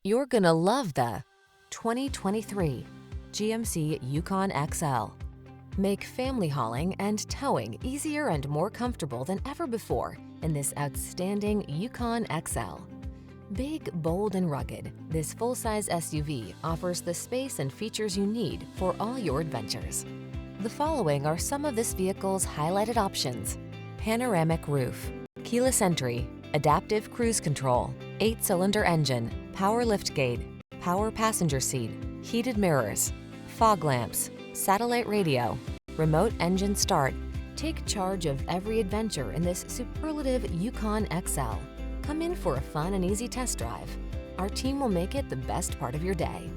You're gonna love the 2023 GMC Yukon XL. Make family hauling and towing easier and more comfortable than ever before in this outstanding Yukon XL. Big, bold, and rugged, this full-size SUV offers the space and features you need for all your adventures. The following are some of this vehicle's highlighted options: panoramic roof, keyless entry, adaptive cruise control, 8-cylinder engine, power liftgate, power passenger seat, heated mirrors, fog lamps, satellite radio, remote engine start. Take charge of every adventure in this superlative Yukon XL. Come in for a fun and easy test drive. Our team will make it the best part of your day.